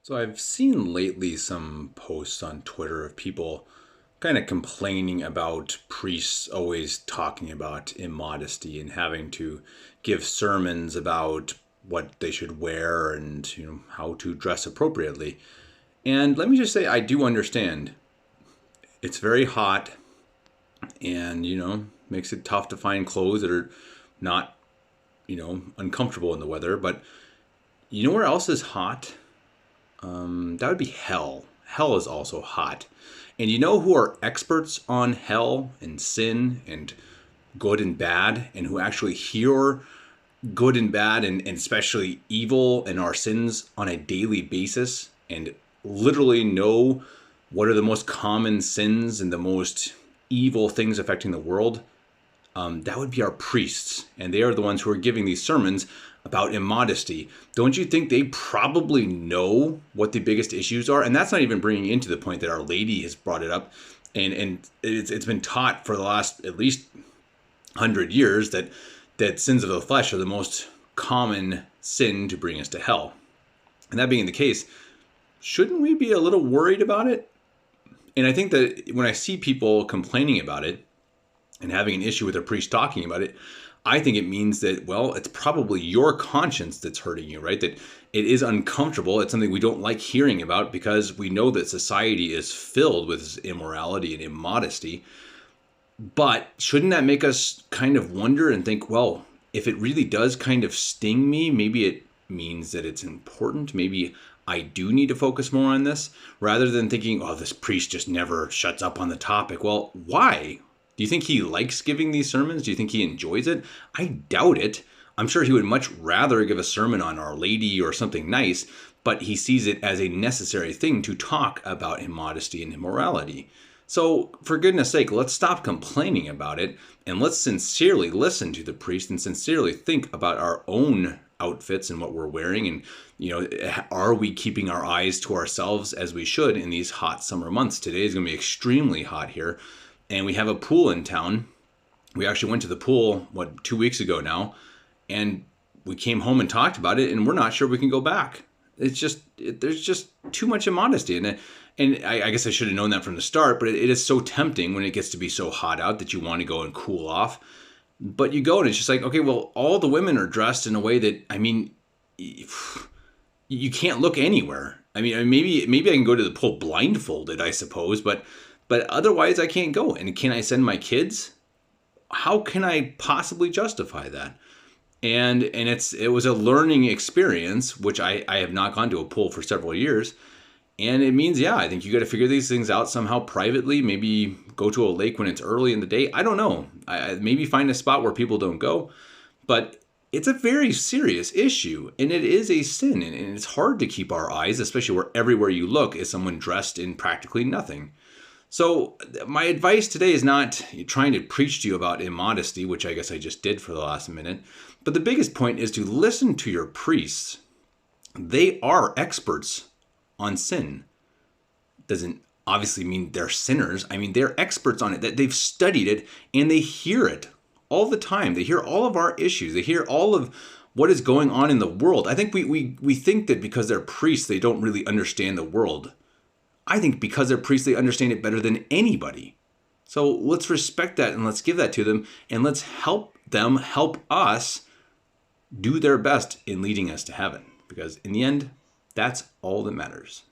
So I've seen lately some posts on Twitter of people kind of complaining about priests always talking about immodesty and having to give sermons about what they should wear and how to dress appropriately. And let me just say I do understand. It's very hot and makes it tough to find clothes that are not, uncomfortable in the weather, but you know where else is hot? That would be hell. Hell is also hot. And you know who are experts on hell and sin and good and bad, and who actually hear good and bad and especially evil and our sins on a daily basis and literally know what are the most common sins and the most evil things affecting the world? That would be our priests. And they are the ones who are giving these sermons about immodesty. Don't you think they probably know what the biggest issues are? And that's not even bringing into the point that Our Lady has brought it up. And it's been taught for the last at least 100 years that sins of the flesh are the most common sin to bring us to hell. And that being the case, shouldn't we be a little worried about it? And I think that when I see people complaining about it and having an issue with a priest talking about it, I think it means that, well, it's probably your conscience that's hurting you, right? That it is uncomfortable. It's something we don't like hearing about because we know that society is filled with immorality and immodesty. But shouldn't that make us kind of wonder and think, well, if it really does kind of sting me, maybe it means that it's important. Maybe I do need to focus more on this rather than thinking, oh, this priest just never shuts up on the topic. Well, why? Do you think he likes giving these sermons? Do you think he enjoys it? I doubt it. I'm sure he would much rather give a sermon on Our Lady or something nice, but he sees it as a necessary thing to talk about immodesty and immorality. So, for goodness sake, let's stop complaining about it and let's sincerely listen to the priest and sincerely think about our own outfits and what we're wearing. And, are we keeping our eyes to ourselves as we should in these hot summer months? Today is going to be extremely hot here. And we have a pool in town. We actually went to the pool, 2 weeks ago now, and we came home and talked about it, and we're not sure we can go back. There's just too much immodesty. And I guess I should have known that from the start, but it is so tempting when it gets to be so hot out that you want to go and cool off. But you go and it's just like, okay, well, all the women are dressed in a way that, you can't look anywhere. Maybe I can go to the pool blindfolded, I suppose, but otherwise I can't go. And can I send my kids? How can I possibly justify that? And it was a learning experience, which I have not gone to a pool for several years. And it means, yeah, I think you got to figure these things out somehow privately. Maybe go to a lake when it's early in the day. I don't know. Maybe find a spot where people don't go. But it's a very serious issue, and it is a sin. And it's hard to keep our eyes, especially where everywhere you look is someone dressed in practically nothing. So my advice today is not trying to preach to you about immodesty, which I guess I just did for the last minute. But the biggest point is to listen to your priests. They are experts on sin. Doesn't obviously mean they're sinners. They're experts on it, that they've studied it and they hear it all the time. They hear all of our issues. They hear all of what is going on in the world. I think we think that because they're priests, they don't really understand the world. I think because they're priests, they understand it better than anybody. So let's respect that and let's give that to them and let's help them help us do their best in leading us to heaven. Because in the end, that's all that matters.